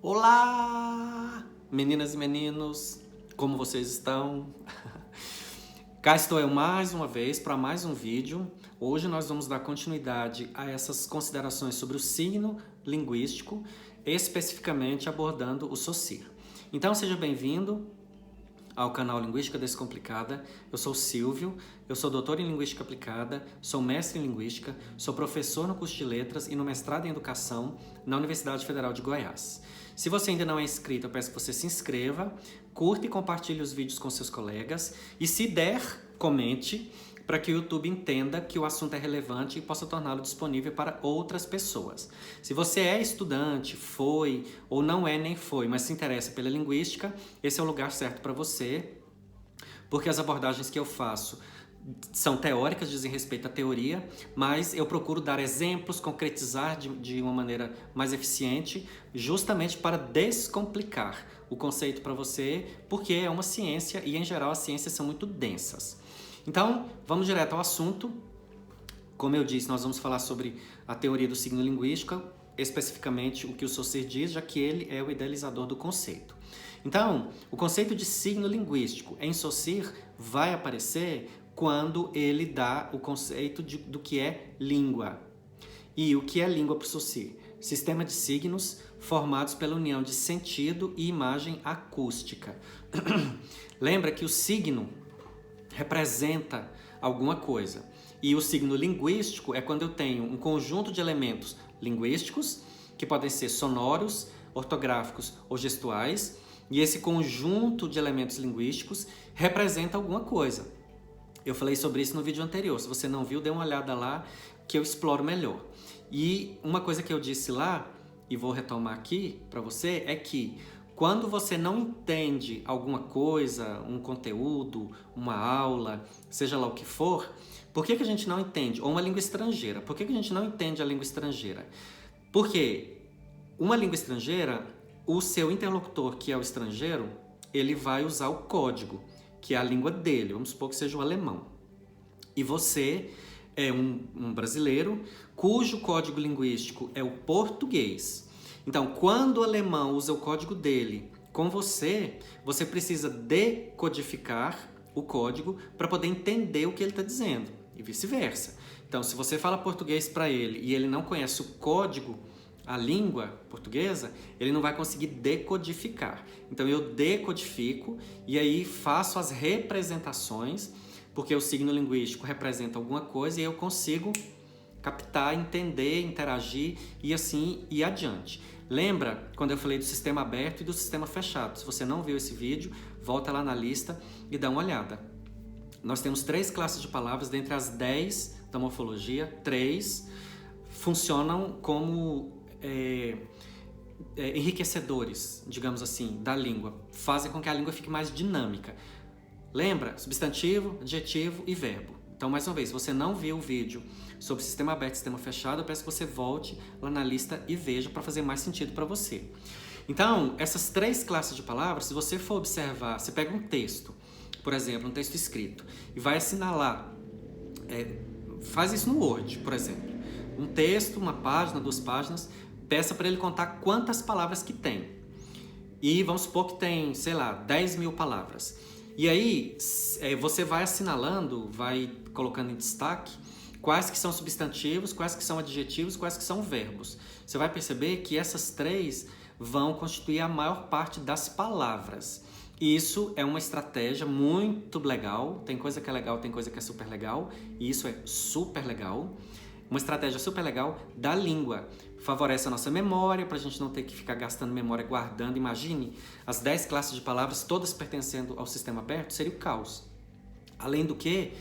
Olá, meninas e meninos, como vocês estão? Cá estou eu mais uma vez para mais um vídeo. Hoje nós vamos dar continuidade a essas considerações sobre o signo linguístico, especificamente abordando o Saussure. Então seja bem-vindo ao canal Linguística Descomplicada. Eu sou Silvio, eu sou doutor em Linguística Aplicada, sou mestre em Linguística, sou professor no curso de Letras e no mestrado em Educação na Universidade Federal de Goiás. Se você ainda não é inscrito, eu peço que você se inscreva, curta e compartilhe os vídeos com seus colegas e, se der, comente para que o YouTube entenda que o assunto é relevante e possa torná-lo disponível para outras pessoas. Se você é estudante, foi ou não é nem foi, mas se interessa pela linguística, esse é o lugar certo para você, porque as abordagens que eu faço são teóricas, dizem respeito à teoria, mas eu procuro dar exemplos, concretizar de uma maneira mais eficiente, justamente para descomplicar o conceito para você, porque é uma ciência e, em geral, as ciências são muito densas. Então, vamos direto ao assunto. Como eu disse, nós vamos falar sobre a teoria do signo linguístico, especificamente o que o Saussure diz, já que ele é o idealizador do conceito. Então, o conceito de signo linguístico em Saussure vai aparecer quando ele dá o conceito do que é língua. E o que é língua para o Saussure? Sistema de signos formados pela união de sentido e imagem acústica. Lembra que o signo representa alguma coisa. E o signo linguístico é quando eu tenho um conjunto de elementos linguísticos, que podem ser sonoros, ortográficos ou gestuais, e esse conjunto de elementos linguísticos representa alguma coisa. Eu falei sobre isso no vídeo anterior. Se você não viu, dê uma olhada lá que eu exploro melhor. E uma coisa que eu disse lá, e vou retomar aqui para você, é que quando você não entende alguma coisa, um conteúdo, uma aula, seja lá o que for, por que a gente não entende? Ou uma língua estrangeira. Por que a gente não entende a língua estrangeira? Porque uma língua estrangeira, o seu interlocutor, que é o estrangeiro, ele vai usar o código, que é a língua dele, vamos supor que seja o alemão. E você é um brasileiro cujo código linguístico é o português. Então, quando o alemão usa o código dele com você, você precisa decodificar o código para poder entender o que ele está dizendo, e vice-versa. Então, se você fala português para ele e ele não conhece o código, a língua portuguesa, ele não vai conseguir decodificar. Então eu decodifico e aí faço as representações, porque o signo linguístico representa alguma coisa e eu consigo captar, entender, interagir e assim ir adiante. Lembra quando eu falei do sistema aberto e do sistema fechado? Se você não viu esse vídeo, volta lá na lista e dá uma olhada. Nós temos 3 classes de palavras, dentre as 10 da morfologia, 3 funcionam como enriquecedores, digamos assim, da língua. Fazem com que a língua fique mais dinâmica. Lembra? Substantivo, adjetivo e verbo. Então, mais uma vez, se você não viu o vídeo sobre sistema aberto e sistema fechado, eu peço que você volte lá na lista e veja para fazer mais sentido para você. Então, essas 3 classes de palavras, se você for observar, você pega um texto, por exemplo, um texto escrito, e vai assinalar, faz isso no Word, por exemplo. Um texto, uma página, 2 páginas, peça para ele contar quantas palavras que tem. E vamos supor que tem, sei lá, 10.000 palavras. E aí, você vai assinalando, vai colocando em destaque quais que são substantivos, quais que são adjetivos, quais que são verbos. Você vai perceber que essas 3 vão constituir a maior parte das palavras. E isso é uma estratégia muito legal. Tem coisa que é legal, tem coisa que é super legal. E isso é super legal. Uma estratégia super legal da língua. Favorece a nossa memória, para a gente não ter que ficar gastando memória guardando. Imagine as 10 classes de palavras, todas pertencendo ao sistema aberto, seria o caos. Além do que,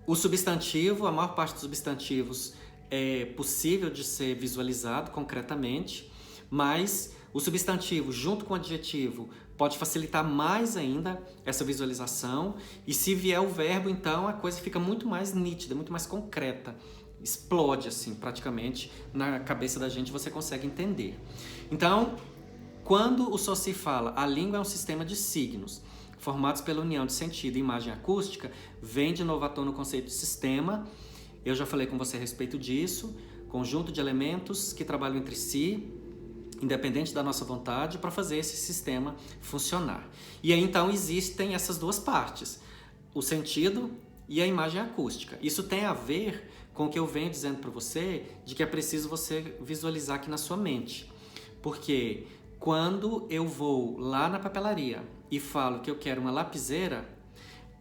o substantivo, a maior parte dos substantivos é possível de ser visualizado concretamente, mas o substantivo, junto com o adjetivo, pode facilitar mais ainda essa visualização. E se vier o verbo, então a coisa fica muito mais nítida, muito mais concreta. Explode assim, praticamente, na cabeça da gente, você consegue entender. Então, quando o Saussure fala a língua é um sistema de signos formados pela união de sentido e imagem acústica, vem de novo à tona o conceito de sistema. Eu já falei com você a respeito disso. Conjunto de elementos que trabalham entre si, independente da nossa vontade, para fazer esse sistema funcionar. E aí então existem essas duas partes, o sentido e a imagem acústica. Isso tem a ver com o que eu venho dizendo para você, de que é preciso você visualizar aqui na sua mente. Porque quando eu vou lá na papelaria e falo que eu quero uma lapiseira,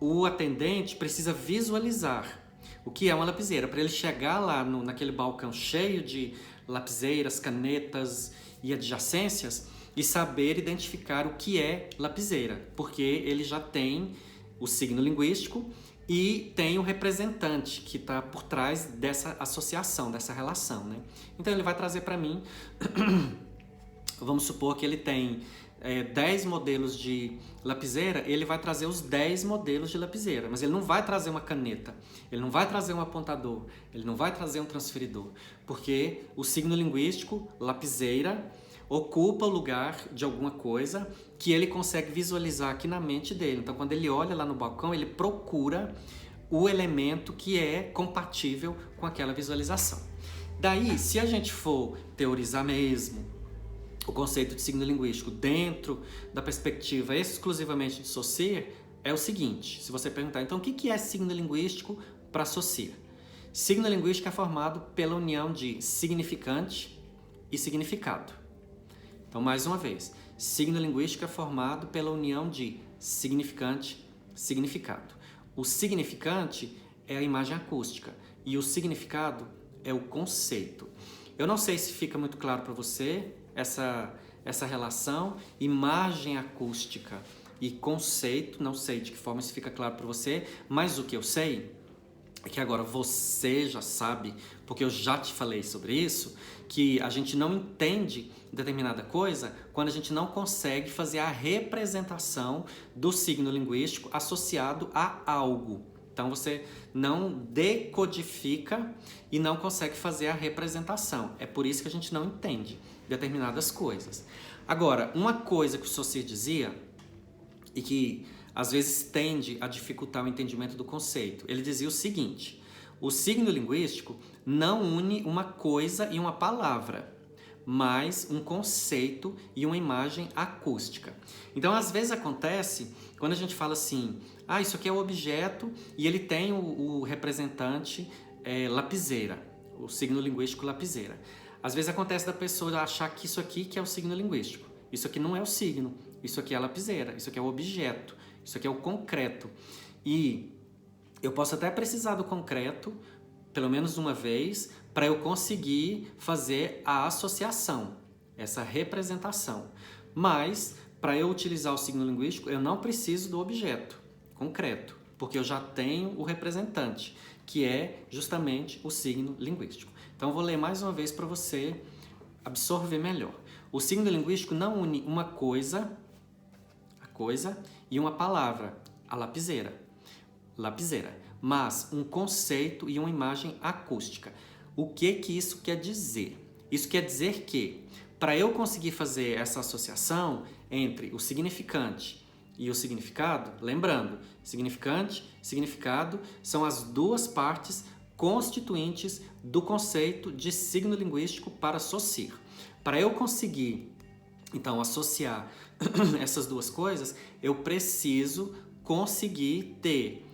o atendente precisa visualizar o que é uma lapiseira, para ele chegar lá naquele balcão cheio de lapiseiras, canetas e adjacências e saber identificar o que é lapiseira, porque ele já tem o signo linguístico e tem o representante que está por trás dessa associação, dessa relação, né? Então ele vai trazer para mim, vamos supor que ele tem 10 modelos de lapiseira, ele vai trazer os 10 modelos de lapiseira, mas ele não vai trazer uma caneta, ele não vai trazer um apontador, ele não vai trazer um transferidor, porque o signo linguístico, lapiseira, ocupa o lugar de alguma coisa que ele consegue visualizar aqui na mente dele. Então, quando ele olha lá no balcão, ele procura o elemento que é compatível com aquela visualização. Daí, se a gente for teorizar mesmo o conceito de signo linguístico dentro da perspectiva exclusivamente de Saussure, é o seguinte: se você perguntar, então o que é signo linguístico para Saussure? Signo linguístico é formado pela união de significante e significado. Então, mais uma vez, signo linguístico é formado pela união de significante e significado. O significante é a imagem acústica e o significado é o conceito. Eu não sei se fica muito claro para você essa relação, imagem acústica e conceito, não sei de que forma isso fica claro para você, mas o que eu sei é que agora você já sabe, porque eu já te falei sobre isso, que a gente não entende determinada coisa quando a gente não consegue fazer a representação do signo linguístico associado a algo. Então você não decodifica e não consegue fazer a representação. É por isso que a gente não entende determinadas coisas. Agora, uma coisa que o Saussure dizia e que às vezes tende a dificultar o entendimento do conceito, ele dizia o seguinte: o signo linguístico não une uma coisa e uma palavra, mas um conceito e uma imagem acústica. Então, às vezes acontece quando a gente fala assim, isso aqui é o objeto e ele tem o representante lapiseira, o signo linguístico lapiseira. Às vezes acontece da pessoa achar que isso aqui que é o signo linguístico. Isso aqui não é o signo, isso aqui é a lapiseira, isso aqui é o objeto, isso aqui é o concreto. E eu posso até precisar do concreto, pelo menos uma vez, para eu conseguir fazer a associação, essa representação. Mas, para eu utilizar o signo linguístico, eu não preciso do objeto concreto, porque eu já tenho o representante, que é justamente o signo linguístico. Então, eu vou ler mais uma vez para você absorver melhor. O signo linguístico não une uma coisa, a coisa, e uma palavra, a lapiseira, mas um conceito e uma imagem acústica. O que isso quer dizer? Isso quer dizer que, para eu conseguir fazer essa associação entre o significante e o significado, lembrando, significante e significado são as duas partes constituintes do conceito de signo linguístico para Saussure. Para eu conseguir, então, associar essas duas coisas, eu preciso conseguir ter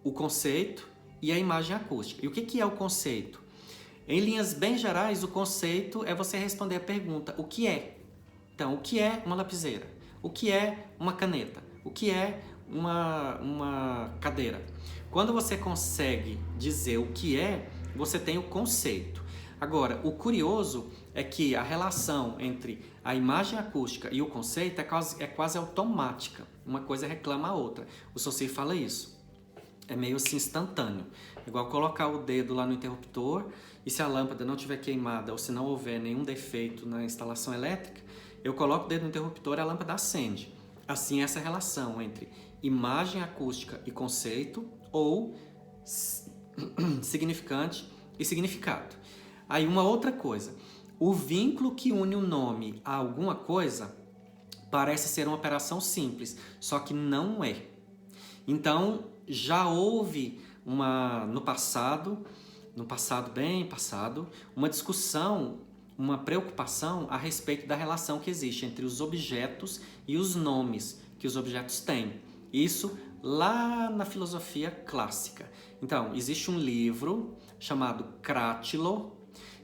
o conceito e a imagem acústica. E o que é o conceito? Em linhas bem gerais, o conceito é você responder a pergunta: o que é? Então, o que é uma lapiseira? O que é uma caneta? O que é uma cadeira? Quando você consegue dizer o que é, você tem o conceito. Agora, o curioso é que a relação entre a imagem acústica e o conceito é quase automática. Uma coisa reclama a outra. O Saussure fala isso. É meio assim instantâneo. Igual colocar o dedo lá no interruptor e se a lâmpada não estiver queimada ou se não houver nenhum defeito na instalação elétrica, eu coloco o dedo no interruptor e a lâmpada acende. Assim, essa relação entre imagem acústica e conceito ou significante e significado. Aí uma outra coisa, o vínculo que une o nome a alguma coisa parece ser uma operação simples, só que não é. Então, já houve no passado bem passado, uma discussão uma preocupação a respeito da relação que existe entre os objetos e os nomes que os objetos têm. Isso lá na filosofia clássica. Então, existe um livro chamado Crátilo,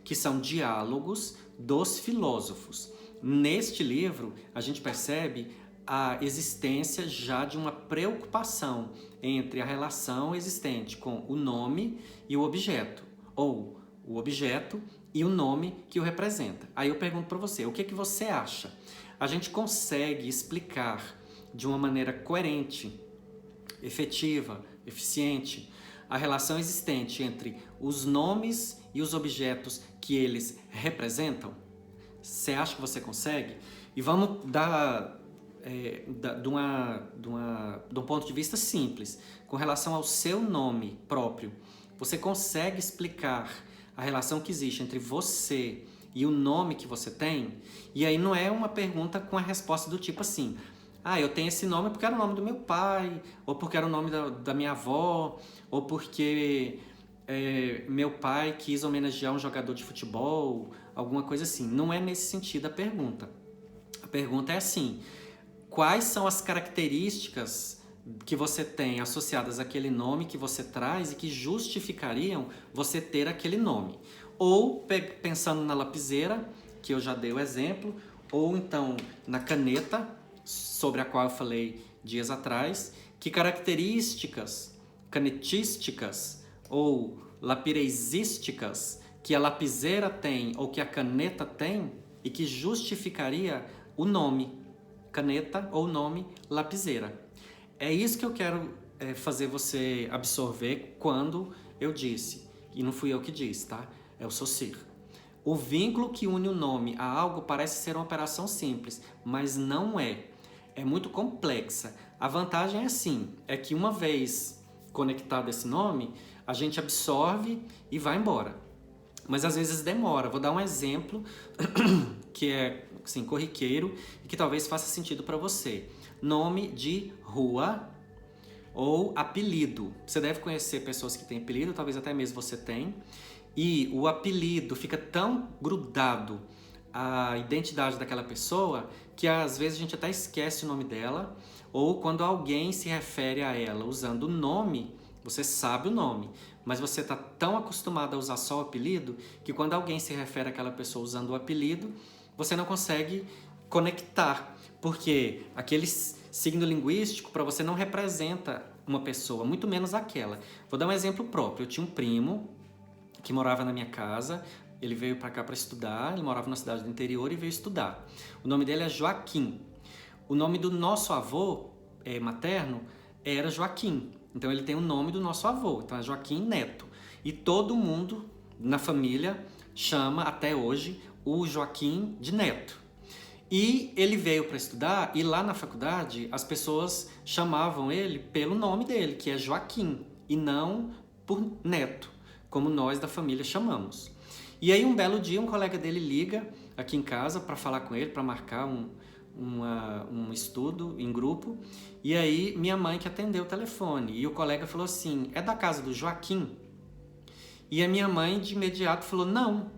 que são diálogos dos filósofos. Neste livro, a gente percebe a existência já de uma preocupação entre a relação existente com o nome e o objeto, ou o objeto e o nome que o representa. Aí eu pergunto para você, o que que você acha? A gente consegue explicar de uma maneira coerente, efetiva, eficiente, a relação existente entre os nomes e os objetos que eles representam? Você acha que você consegue? E vamos dar de um ponto de vista simples, com relação ao seu nome próprio. Você consegue explicar a relação que existe entre você e o nome que você tem? E aí não é uma pergunta com a resposta do tipo assim, eu tenho esse nome porque era o nome do meu pai, ou porque era o nome da minha avó, ou porque meu pai quis homenagear um jogador de futebol, alguma coisa assim. Não é nesse sentido a pergunta. A pergunta é assim, quais são as características que você tem associadas àquele nome que você traz e que justificariam você ter aquele nome? Ou pensando na lapiseira, que eu já dei o exemplo, ou então na caneta, sobre a qual eu falei dias atrás, que características canetísticas ou lapireisísticas que a lapiseira tem ou que a caneta tem e que justificaria o nome caneta ou nome lapiseira. É isso que eu quero fazer você absorver quando eu disse, e não fui eu que disse, tá? É o Saussure. O vínculo que une o nome a algo parece ser uma operação simples, mas não é. É muito complexa. A vantagem é assim, é que uma vez conectado esse nome, a gente absorve e vai embora. Mas às vezes demora. Vou dar um exemplo que é assim, corriqueiro e que talvez faça sentido para você. Nome de rua ou apelido. Você deve conhecer pessoas que têm apelido, talvez até mesmo você tem. E o apelido fica tão grudado à identidade daquela pessoa que às vezes a gente até esquece o nome dela, ou quando alguém se refere a ela usando o nome, você sabe o nome, mas você está tão acostumado a usar só o apelido que quando alguém se refere àquela pessoa usando o apelido, você não consegue conectar, porque aquele signo linguístico para você não representa uma pessoa, muito menos aquela. Vou dar um exemplo próprio. Eu tinha um primo que morava na minha casa, ele veio para cá para estudar, ele morava na cidade do interior e veio estudar. O nome dele é Joaquim. O nome do nosso avô materno era Joaquim. Então ele tem o nome do nosso avô, então é Joaquim Neto. E todo mundo na família chama até hoje o Joaquim de Neto. E ele veio para estudar e lá na faculdade as pessoas chamavam ele pelo nome dele, que é Joaquim, e não por Neto, como nós da família chamamos. E aí um belo dia um colega dele liga aqui em casa para falar com ele, para marcar um estudo em grupo. E aí minha mãe que atendeu o telefone. E o colega falou assim, é da casa do Joaquim? E a minha mãe de imediato falou, não.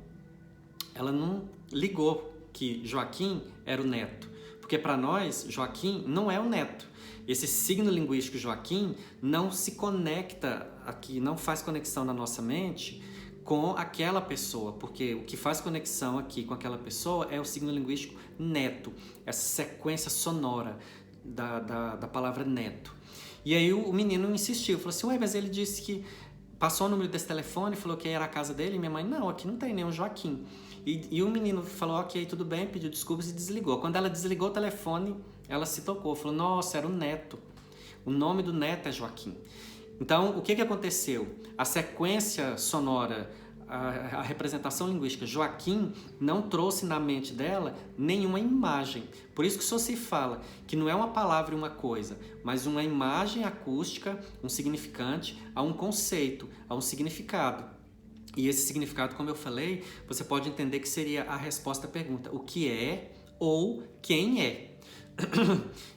Ela não ligou que Joaquim era o neto. Porque para nós, Joaquim não é o neto. Esse signo linguístico Joaquim não se conecta aqui, não faz conexão na nossa mente com aquela pessoa, porque o que faz conexão aqui com aquela pessoa é o signo linguístico neto, essa sequência sonora da palavra neto. E aí o menino insistiu, falou assim, ué, mas ele disse que passou o número desse telefone, falou que era a casa dele, e minha mãe, não, aqui não tem nenhum Joaquim. E o menino falou, ok, tudo bem, pediu desculpas e desligou. Quando ela desligou o telefone, ela se tocou, falou, nossa, era o neto. O nome do neto é Joaquim. Então, o que aconteceu? A sequência sonora, a representação linguística Joaquim não trouxe na mente dela nenhuma imagem. Por isso que só se fala que não é uma palavra e uma coisa, mas uma imagem acústica, um significante, a um conceito, a um significado. E esse significado, como eu falei, você pode entender que seria a resposta à pergunta, o que é ou quem é?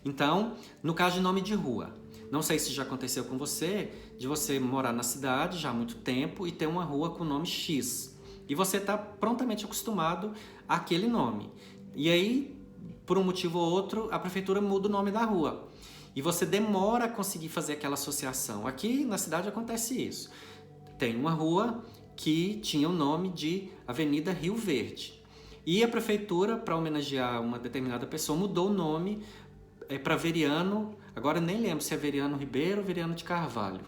Então, no caso de nome de rua, não sei se já aconteceu com você, de você morar na cidade já há muito tempo e ter uma rua com o nome X. e você está prontamente acostumado àquele nome. E aí, por um motivo ou outro, a prefeitura muda o nome da rua. E você demora a conseguir fazer aquela associação. Aqui na cidade acontece isso. Tem uma rua que tinha o nome de Avenida Rio Verde. E a prefeitura, para homenagear uma determinada pessoa, mudou o nome para Veriano. Agora nem lembro se é Veriano Ribeiro ou Veriano de Carvalho.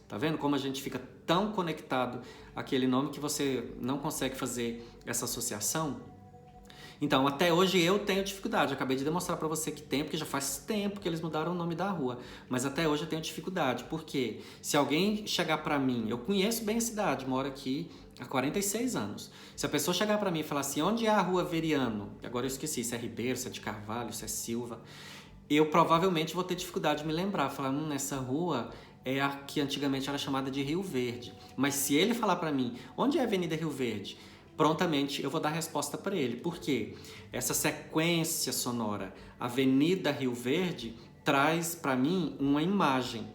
Tá vendo como a gente fica tão conectado àquele nome que você não consegue fazer essa associação? Então, até hoje eu tenho dificuldade. Eu acabei de demonstrar para você que tem, porque já faz tempo que eles mudaram o nome da rua. Mas até hoje eu tenho dificuldade, porque se alguém chegar para mim, eu conheço bem a cidade, moro aqui há 46 anos. Se a pessoa chegar para mim e falar assim, onde é a rua Veriano? Agora eu esqueci se é Ribeiro, se é de Carvalho, se é Silva. Eu provavelmente vou ter dificuldade de me lembrar. Falar, nessa rua é a que antigamente era chamada de Rio Verde. Mas se ele falar para mim, onde é a Avenida Rio Verde? Prontamente eu vou dar a resposta para ele. Por quê? Essa sequência sonora, Avenida Rio Verde, traz para mim uma imagem.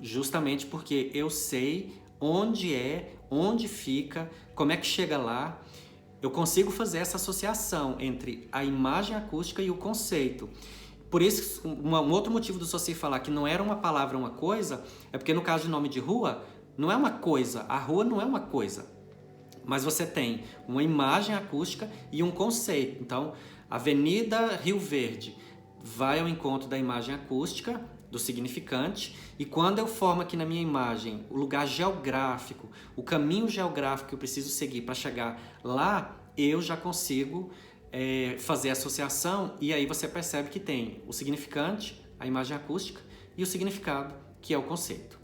Justamente porque eu sei onde é, onde fica, como é que chega lá. Eu consigo fazer essa associação entre a imagem acústica e o conceito. Por isso, um outro motivo do Saussure falar que não era uma palavra uma coisa, é porque no caso de nome de rua, não é uma coisa, a rua não é uma coisa. Mas você tem uma imagem acústica e um conceito. Então, Avenida Rio Verde vai ao encontro da imagem acústica, do significante, e quando eu formo aqui na minha imagem o lugar geográfico, o caminho geográfico que eu preciso seguir para chegar lá, eu já consigo fazer a associação, e aí você percebe que tem o significante, a imagem acústica, e o significado, que é o conceito.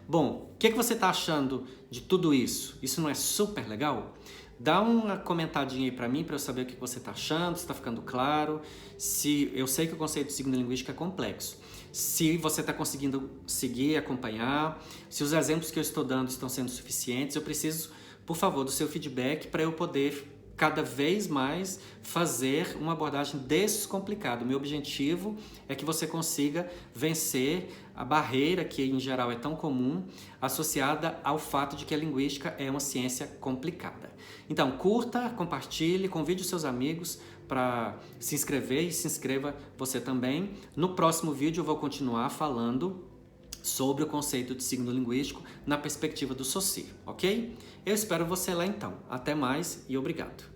Bom, o que você está achando de tudo isso? Isso não é super legal? Dá uma comentadinha aí para mim, para eu saber o que você está achando, se está ficando claro. Se eu sei que o conceito de signo linguístico é complexo. Se você está conseguindo seguir, acompanhar, se os exemplos que eu estou dando estão sendo suficientes, eu preciso, por favor, do seu feedback para eu poder cada vez mais fazer uma abordagem descomplicada. O meu objetivo é que você consiga vencer a barreira que em geral é tão comum, associada ao fato de que a linguística é uma ciência complicada. Então, curta, compartilhe, convide os seus amigos para se inscrever e se inscreva você também. No próximo vídeo eu vou continuar falando sobre o conceito de signo linguístico na perspectiva do Saussure, ok? Eu espero você lá então. Até mais e obrigado.